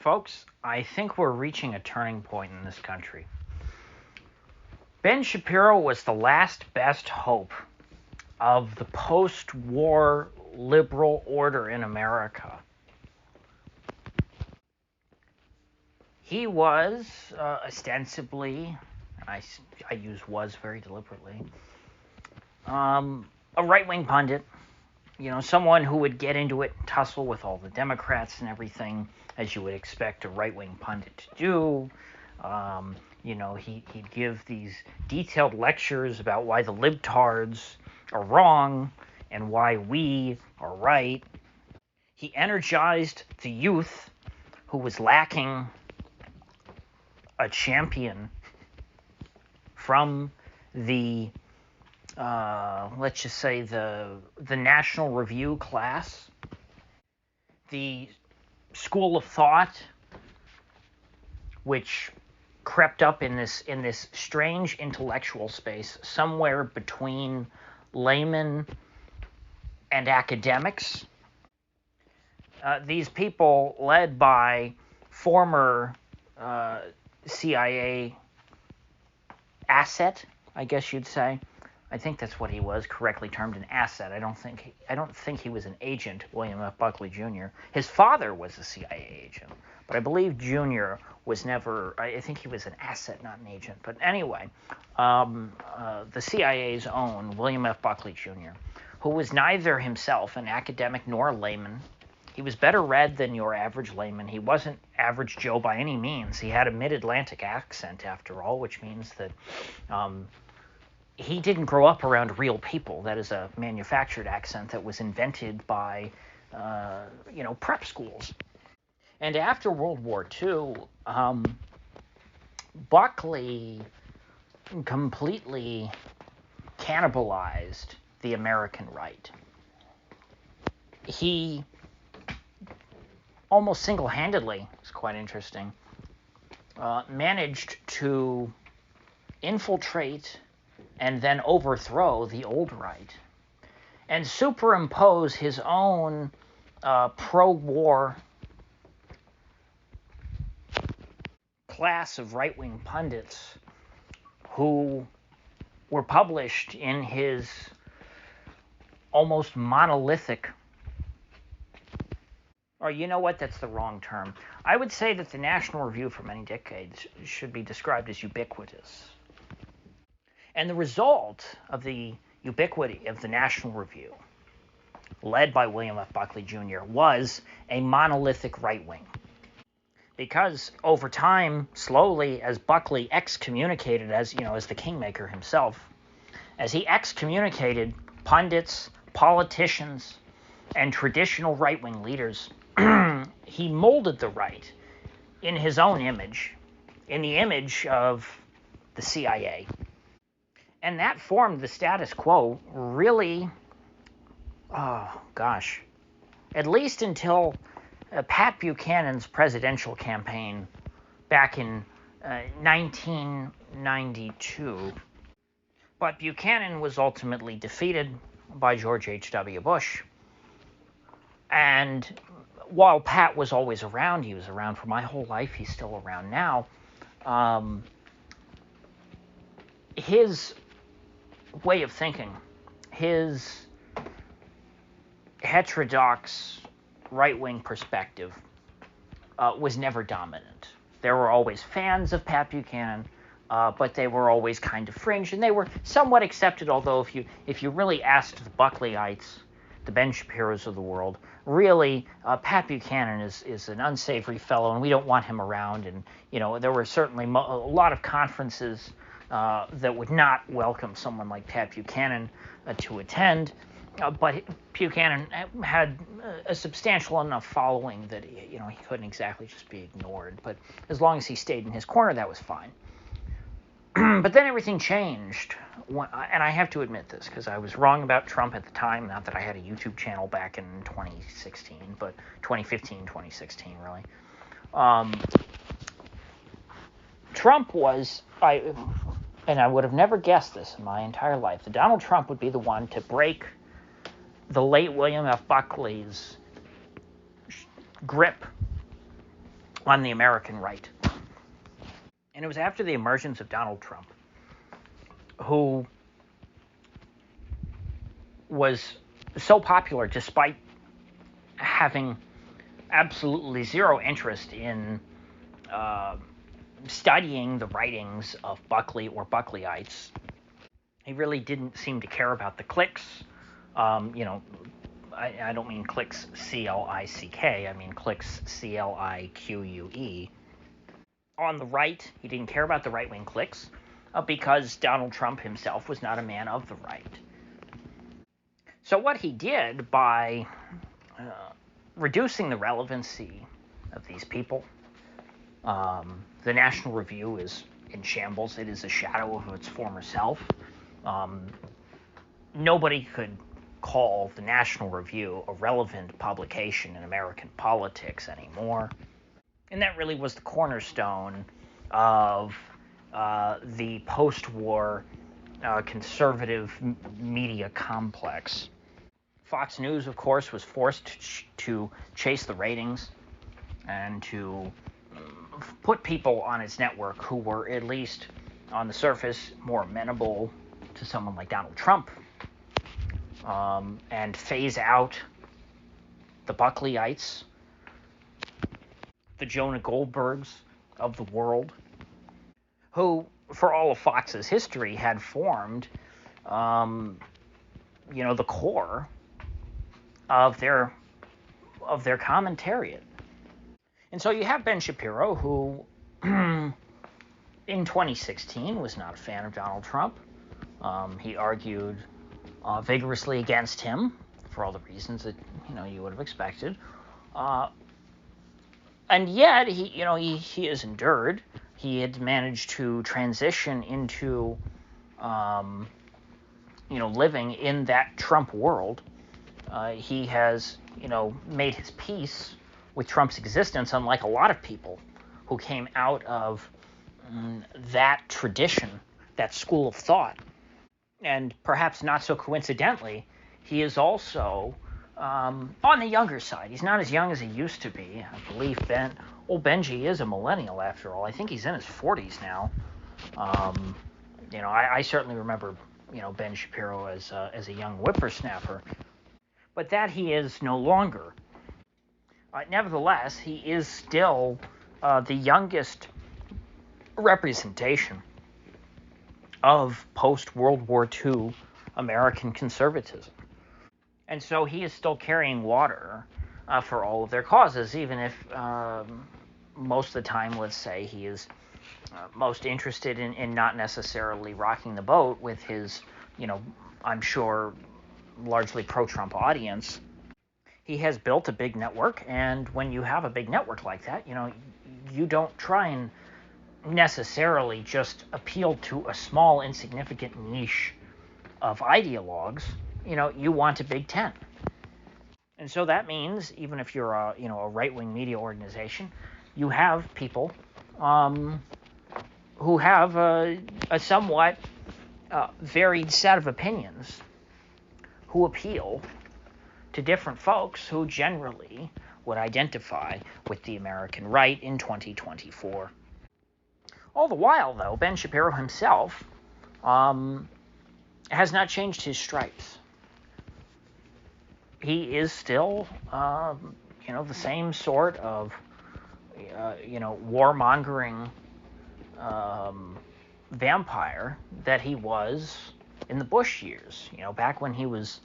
Folks, I think we're reaching a turning point in this country. Ben Shapiro was the last best hope of the post-war liberal order in America. He was ostensibly, I use was very deliberately, a right-wing pundit, someone who would get into it and tussle with all the Democrats and everything, as you would expect a right-wing pundit to do. He'd give these detailed lectures about why the libtards are wrong and why we are right. He energized the youth who was lacking a champion from the let's just say the National Review class, the school of thought, which crept up in this strange intellectual space somewhere between laymen and academics. These people, led by former CIA asset, I guess you'd say. I think that's what he was, correctly termed an asset. I don't think he was an agent, William F. Buckley Jr. His father was a CIA agent, but I believe Jr. was never. I think he was an asset, not an agent. But anyway, the CIA's own William F. Buckley Jr., who was neither himself an academic nor a layman. He was better read than your average layman. He wasn't average Joe by any means. He had a mid-Atlantic accent, after all, which means that he didn't grow up around real people. That is a manufactured accent that was invented by, prep schools. And after World War II, Buckley completely cannibalized the American right. He almost single-handedly, it's quite interesting, managed to infiltrate and then overthrow the old right and superimpose his own pro-war class of right-wing pundits who were published in his almost monolithic, or you know what, that's the wrong term. I would say that the National Review for many decades should be described as ubiquitous. And the result of the ubiquity of the National Review, led by William F. Buckley Jr., was a monolithic right wing. Because over time, slowly, as Buckley excommunicated, as the kingmaker himself, as he excommunicated pundits, politicians, and traditional right-wing leaders, he molded the right in his own image, in the image of the CIA. And that formed the status quo, really, at least until Pat Buchanan's presidential campaign back in 1992. But Buchanan was ultimately defeated by George H.W. Bush. And while Pat was always around, he was around for my whole life, he's still around now, his way of thinking, his heterodox right-wing perspective was never dominant. There were always fans of Pat Buchanan, but they were always kind of fringe, and they were somewhat accepted, although if you really asked the Buckleyites, the Ben Shapiros of the world, really, Pat Buchanan is an unsavory fellow, and we don't want him around. And, there were certainly a lot of conferences that would not welcome someone like Pat Buchanan to attend. But Buchanan had a substantial enough following that, he couldn't exactly just be ignored. But as long as he stayed in his corner, that was fine. But then everything changed, and I have to admit this, because I was wrong about Trump at the time, not that I had a YouTube channel back in 2016, but 2015, 2016, really. Trump was, and I would have never guessed this in my entire life, that Donald Trump would be the one to break the late William F. Buckley's grip on the American right. And it was after the emergence of Donald Trump, who was so popular despite having absolutely zero interest in studying the writings of Buckley or Buckleyites. He really didn't seem to care about the cliques. I don't mean cliques C-L-I-C-K, I mean cliques C-L-I-Q-U-E. On the right, he didn't care about the right-wing cliques because Donald Trump himself was not a man of the right. So what he did by reducing the relevancy of these people, the National Review is in shambles. It is a shadow of its former self. Nobody could call the National Review a relevant publication in American politics anymore. And that really was the cornerstone of the post-war conservative media complex. Fox News, of course, was forced to chase the ratings and to put people on its network who were, at least on the surface, more amenable to someone like Donald Trump, and phase out the Buckleyites, the Jonah Goldbergs of the world, who, for all of Fox's history, had formed, the core of their commentariat. And so you have Ben Shapiro, who in 2016 was not a fan of Donald Trump. He argued vigorously against him for all the reasons that you would have expected. And yet he has endured. He had managed to transition into living in that Trump world. He has made his peace with Trump's existence, unlike a lot of people who came out of that tradition, that school of thought. And perhaps not so coincidentally, he is also on the younger side. He's not as young as he used to be. I believe old Benji is a millennial after all. I think he's in his 40s now. I certainly remember Ben Shapiro as a young whippersnapper, but that he is no longer. Nevertheless, he is still the youngest representation of post-World War II American conservatism. And so he is still carrying water for all of their causes, even if most of the time, let's say, he is most interested in not necessarily rocking the boat with his, I'm sure, largely pro-Trump audience. He has built a big network, and when you have a big network like that, you don't try and necessarily just appeal to a small, insignificant niche of ideologues. You want a Big Tent. And so that means, even if you're a right-wing media organization, you have people who have a somewhat varied set of opinions who appeal to different folks who generally would identify with the American right in 2024. All the while, though, Ben Shapiro himself has not changed his stripes. He is still, the same sort of, warmongering vampire that he was in the Bush years. Back when he was,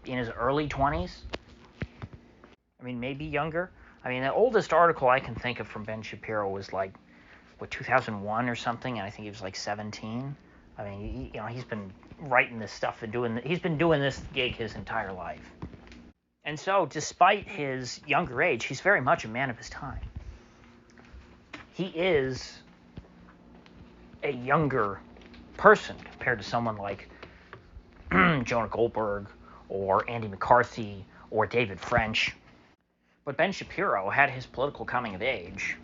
in his early 20s. I mean, maybe younger. I mean, the oldest article I can think of from Ben Shapiro was 2001 or something, and I think he was 17. I mean, he's been writing this stuff and he's been doing this gig his entire life. And so, despite his younger age, he's very much a man of his time. He is a younger person compared to someone like Jonah Goldberg or Andy McCarthy or David French. But Ben Shapiro had his political coming of age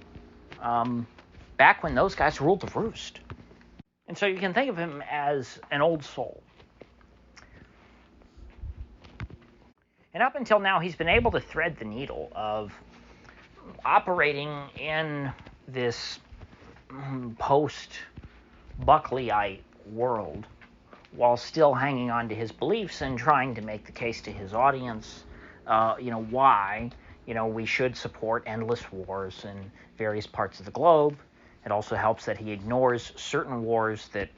back when those guys ruled the roost. And so you can think of him as an old soul. And up until now, he's been able to thread the needle of operating in this post-Buckleyite world while still hanging on to his beliefs and trying to make the case to his audience, why, we should support endless wars in various parts of the globe. It also helps that he ignores certain wars that,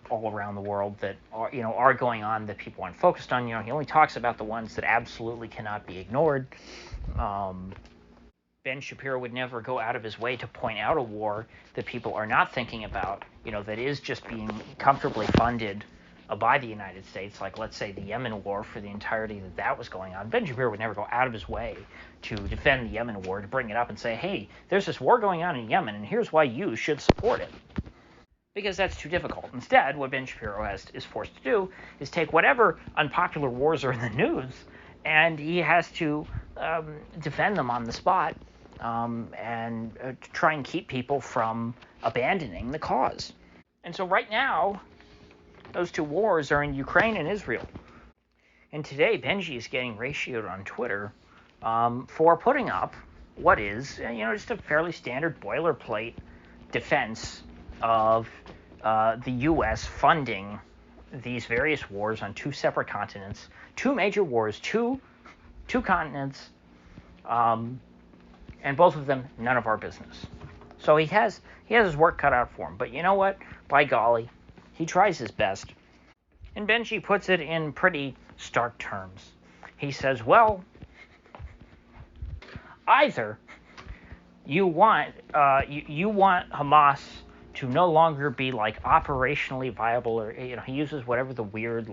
all around the world that are going on that people aren't focused on. He only talks about the ones that absolutely cannot be ignored. Ben Shapiro would never go out of his way to point out a war that people are not thinking about, that is just being comfortably funded by the United States, like, let's say, the Yemen war, for the entirety that was going on. Ben Shapiro would never go out of his way to defend the Yemen war, to bring it up and say, hey, there's this war going on in Yemen, and here's why you should support it. Because that's too difficult. Instead, what Ben Shapiro is forced to do is take whatever unpopular wars are in the news, and he has to defend them on the spot, and try and keep people from abandoning the cause. And so right now, those two wars are in Ukraine and Israel. And today, Benji is getting ratioed on Twitter for putting up what is, just a fairly standard boilerplate defense of the U.S. funding these various wars on two separate continents, two major wars, two continents, and both of them none of our business. So he has his work cut out for him. But you know what? By golly, he tries his best. And Benji puts it in pretty stark terms. He says, well, either you want Hamas to no longer be like operationally viable, or he uses whatever the weird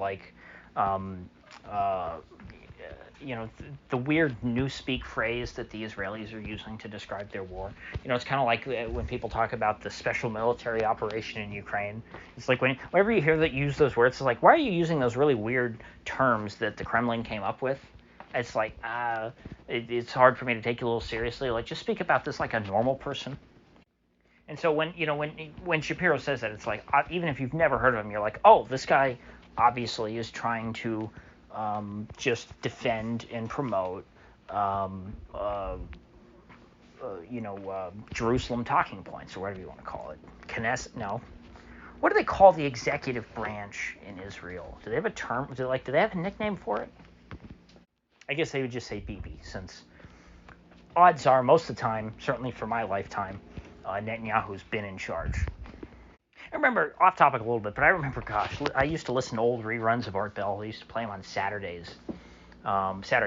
the weird newspeak phrase that the Israelis are using to describe their war. It's kind of like when people talk about the special military operation in Ukraine. It's like whenever you hear that use those words, it's like, why are you using those really weird terms that the Kremlin came up with? It's like, it's hard for me to take you a little seriously. Like, just speak about this like a normal person. And so when Shapiro says that, it's like, even if you've never heard of him, you're like, oh, this guy obviously is trying to just defend and promote, Jerusalem talking points, or whatever you want to call it. No. What do they call the executive branch in Israel? Do they have a term? Do they have a nickname for it? I guess they would just say Bibi, since odds are most of the time, certainly for my lifetime, Netanyahu's been in charge. I remember, off topic a little bit, but I remember, I used to listen to old reruns of Art Bell. I used to play them on Saturday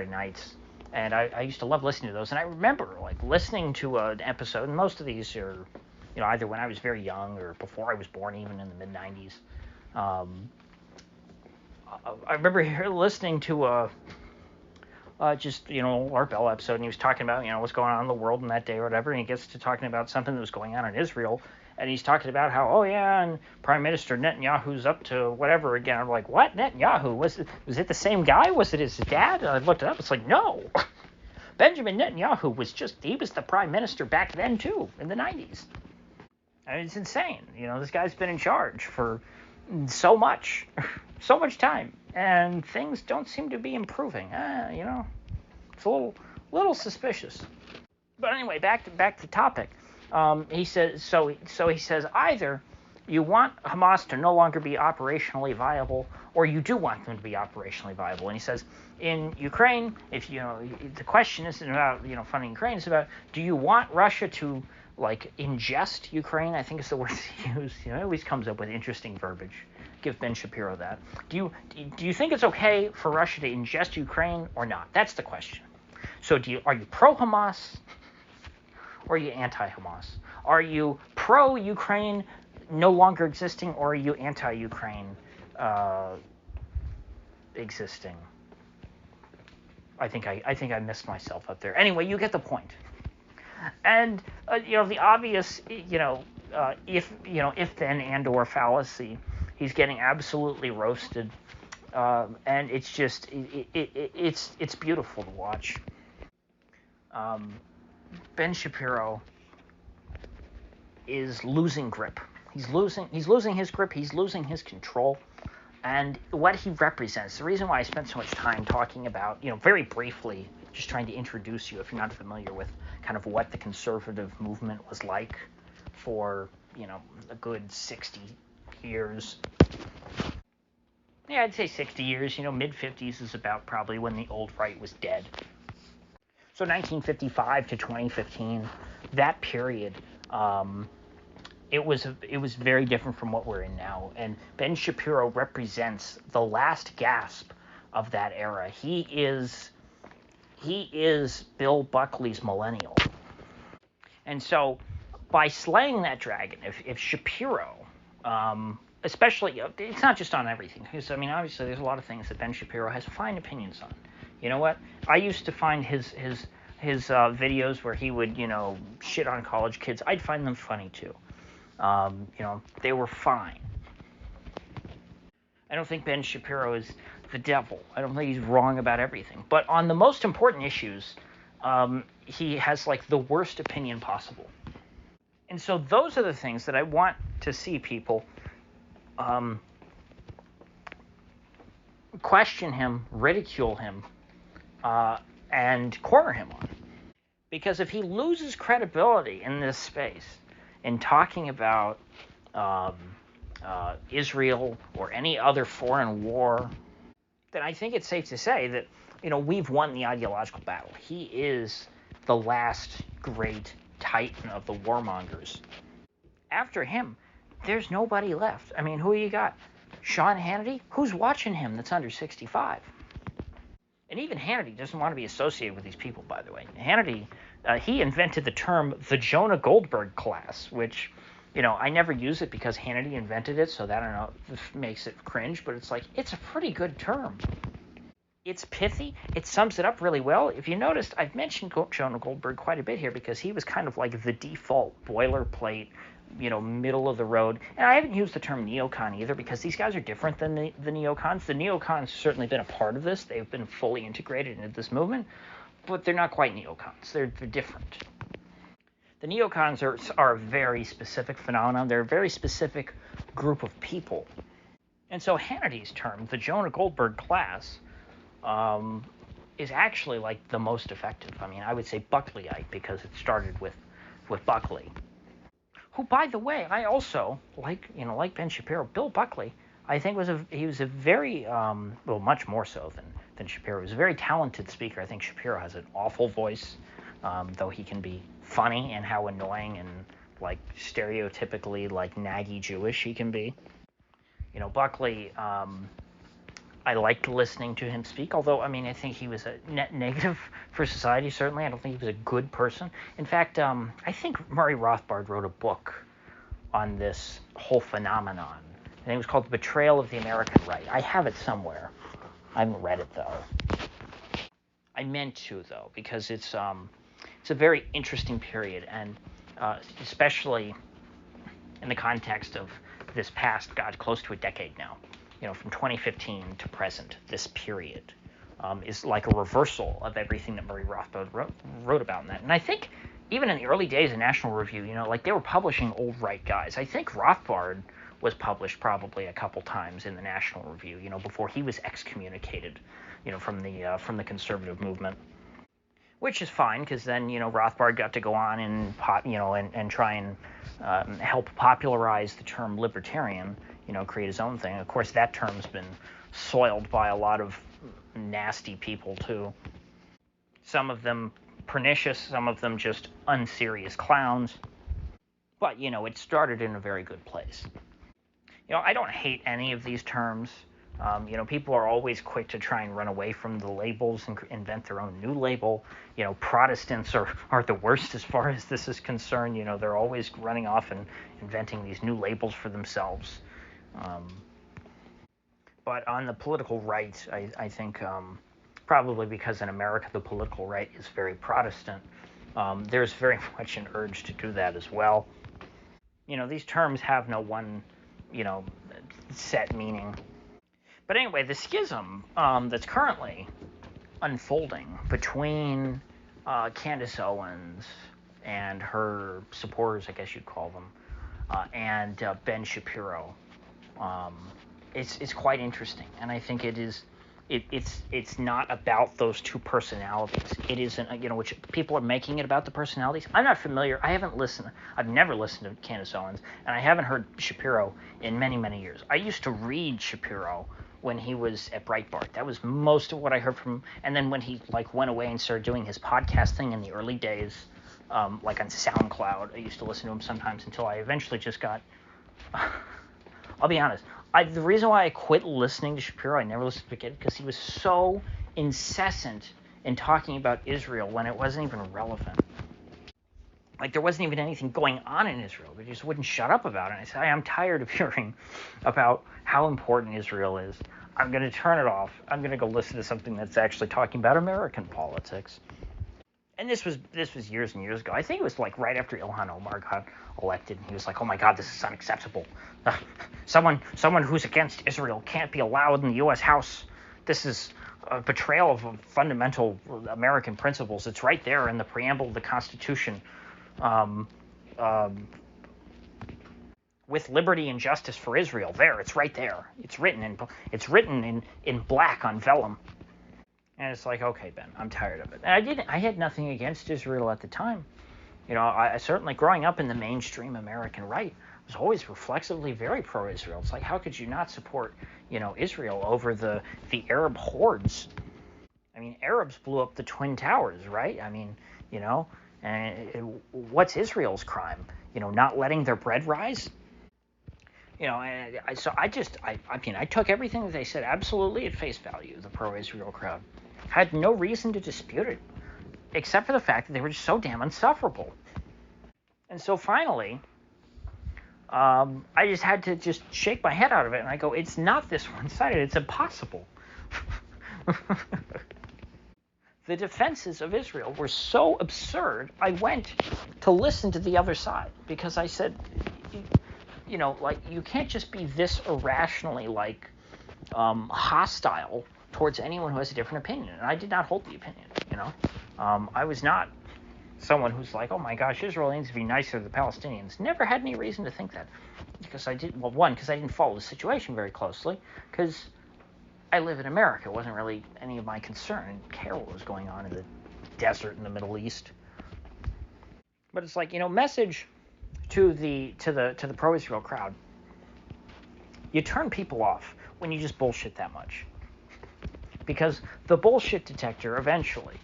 nights, and I used to love listening to those. And I remember, listening to an episode, and most of these are, either when I was very young or before I was born, even in the mid-'90s. I remember listening to Art Bell episode, and he was talking about, what's going on in the world in that day or whatever, and he gets to talking about something that was going on in Israel. And he's talking about how, and Prime Minister Netanyahu's up to whatever again. I'm like, what? Netanyahu? Was it the same guy? Was it his dad? And I looked it up. It's like, no. Benjamin Netanyahu he was the prime minister back then, too, in the 90s. I mean, it's insane. This guy's been in charge for so much time. And things don't seem to be improving. It's a little suspicious. But anyway, back to topic. He says, so he says, either you want Hamas to no longer be operationally viable, or you do want them to be operationally viable. And he says, in Ukraine, the question isn't about, funding Ukraine, it's about, do you want Russia to, ingest Ukraine? I think it's the word he used. It always comes up with interesting verbiage. Give Ben Shapiro that. Do you think it's okay for Russia to ingest Ukraine or not? That's the question. So are you pro-Hamas? Or are you anti-Hamas? Are you pro-Ukraine no longer existing, or are you anti-Ukraine existing? I think I missed myself up there. Anyway, you get the point. And the obvious, if then and or fallacy, he's getting absolutely roasted, and it's just it's beautiful to watch. Ben Shapiro is losing grip. He's losing his grip. He's losing his control. And what he represents, the reason why I spent so much time talking about, very briefly, just trying to introduce you if you're not familiar with kind of what the conservative movement was like for, a good 60 years. Yeah, I'd say 60 years. Mid-50s is about probably when the old right was dead. So 1955 to 2015, that period, it was very different from what we're in now. And Ben Shapiro represents the last gasp of that era. He is Bill Buckley's millennial. And so by slaying that dragon, if Shapiro, especially, it's not just on everything, because obviously there's a lot of things that Ben Shapiro has fine opinions on. You know what? I used to find his videos where he would shit on college kids. I'd find them funny too. They were fine. I don't think Ben Shapiro is the devil. I don't think he's wrong about everything. But on the most important issues, he has like the worst opinion possible. And so those are the things that I want to see people question him, ridicule him, and corner him on. Because if he loses credibility in this space, in talking about Israel or any other foreign war, then I think it's safe to say that we've won the ideological battle. He is the last great titan of the warmongers. After him, there's nobody left. Who you got? Sean Hannity? Who's watching him that's under 65? And even Hannity doesn't want to be associated with these people, by the way. Hannity, he invented the term the Jonah Goldberg class, which, I never use it because Hannity invented it, so that, I don't know, makes it cringe, but it's a pretty good term. It's pithy. It sums it up really well. If you noticed, I've mentioned Jonah Goldberg quite a bit here because he was kind of like the default boilerplate, middle of the road. And I haven't used the term neocon either because these guys are different than the neocons. The neocons have certainly been a part of this. They've been fully integrated into this movement, but they're not quite neocons. They're different. The neocons are a very specific phenomenon. They're a very specific group of people. And so Hannity's term, the Jonah Goldberg class, is actually like the most effective. I would say Buckleyite because it started with Buckley, who, by the way, I also like Ben Shapiro. Bill Buckley, I think was a very much more so than Shapiro. He was a very talented speaker. I think Shapiro has an awful voice, though he can be funny, and how annoying and like stereotypically like naggy Jewish he can be. Buckley, I liked listening to him speak, although, I think he was a net negative for society, certainly. I don't think he was a good person. In fact, I think Murray Rothbard wrote a book on this whole phenomenon. I think it was called The Betrayal of the American Right. I have it somewhere. I haven't read it, though. I meant to, though, because it's a very interesting period, and especially in the context of this past, close to a decade now. From 2015 to present, this period is like a reversal of everything that Murray Rothbard wrote about in that. And I think even in the early days of National Review, they were publishing old right guys. I think Rothbard was published probably a couple times in the National Review, before he was excommunicated, from the conservative movement. Which is fine, because then, Rothbard got to go on and try and help popularize the term libertarian, create his own thing. Of course, that term's been soiled by a lot of nasty people, too. Some of them pernicious, some of them just unserious clowns. But, it started in a very good place. I don't hate any of these terms. People are always quick to try and run away from the labels and invent their own new label. Protestants are the worst as far as this is concerned. They're always running off and inventing these new labels for themselves. But on the political right, I think probably because in America the political right is very Protestant, there's very much an urge to do that as well. These terms have no one, set meaning. But anyway, the schism that's currently unfolding between Candace Owens and her supporters, I guess you'd call them, and Ben Shapiro, it's quite interesting, and I think it's not about those two personalities. It isn't, which people are making it about the personalities. I'm not familiar. I've never listened to Candace Owens, and I haven't heard Shapiro in many, many years. I used to read Shapiro when he was at Breitbart. That was most of what I heard from him. And then when he went away and started doing his podcast thing in the early days, like on SoundCloud, I used to listen to him sometimes until I eventually just got. I'll be honest. The reason why I quit listening to Shapiro, I never listened to it, because he was so incessant in talking about Israel when it wasn't even relevant. Like, there wasn't even anything going on in Israel. They just wouldn't shut up about it. And I said, I'm tired of hearing about how important Israel is. I'm going to turn it off. I'm going to go listen to something that's actually talking about American politics. And this was years and years ago. I think it was like right after Ilhan Omar got elected, and he was like, "Oh my God, this is unacceptable. Someone who's against Israel can't be allowed in the U.S. House. This is a betrayal of fundamental American principles. It's right there in the preamble of the Constitution, with liberty and justice for Israel. There, it's right there. It's written in black on vellum." And it's like, okay, Ben, I'm tired of it. And I had nothing against Israel at the time. I certainly, growing up in the mainstream American right, was always reflexively very pro-Israel. It's like, how could you not support, Israel over the Arab hordes? I mean, Arabs blew up the Twin Towers, right? I mean, and what's Israel's crime? Not letting their bread rise? So I took everything that they said absolutely at face value, the pro-Israel crowd. I had no reason to dispute it, except for the fact that they were just so damn insufferable. And so finally, I just had to just shake my head out of it, and I go, it's not this one-sided, it's impossible. The defenses of Israel were so absurd, I went to listen to the other side, because I said, you can't just be this irrationally, hostile towards anyone who has a different opinion. And I did not hold the opinion, I was not someone who's like, oh my gosh, Israel needs to be nicer to the Palestinians. Never had any reason to think that. Because I didn't follow the situation very closely, because I live in America. It wasn't really any of my concern. I didn't care what was going on in the desert in the Middle East. But it's like, message to the pro-Israel crowd. You turn people off when you just bullshit that much. Because the bullshit detector, eventually,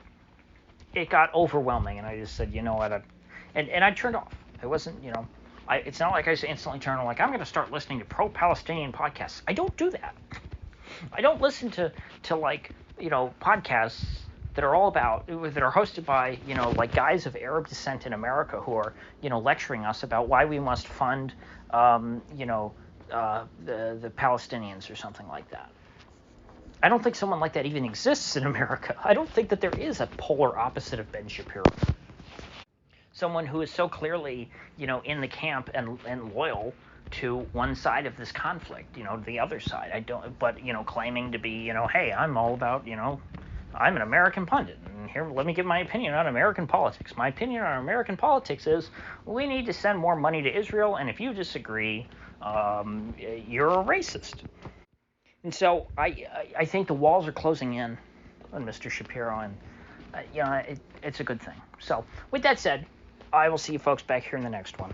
it got overwhelming, and I just said, you know what, and I turned off. It wasn't, it's not like I just instantly turned on, I'm going to start listening to pro-Palestinian podcasts. I don't do that. I don't listen to podcasts that are all about, that are hosted by, guys of Arab descent in America who are, lecturing us about why we must fund, the Palestinians or something like that. I don't think someone like that even exists in America. I don't think that there is a polar opposite of Ben Shapiro. Someone who is so clearly, in the camp and loyal to one side of this conflict, the other side. But claiming to be, hey, I'm all about, I'm an American pundit, and here, let me give my opinion on American politics. My opinion on American politics is we need to send more money to Israel, and if you disagree, you're a racist. And so I think the walls are closing in on Mr. Shapiro, and it's a good thing. So with that said, I will see you folks back here in the next one.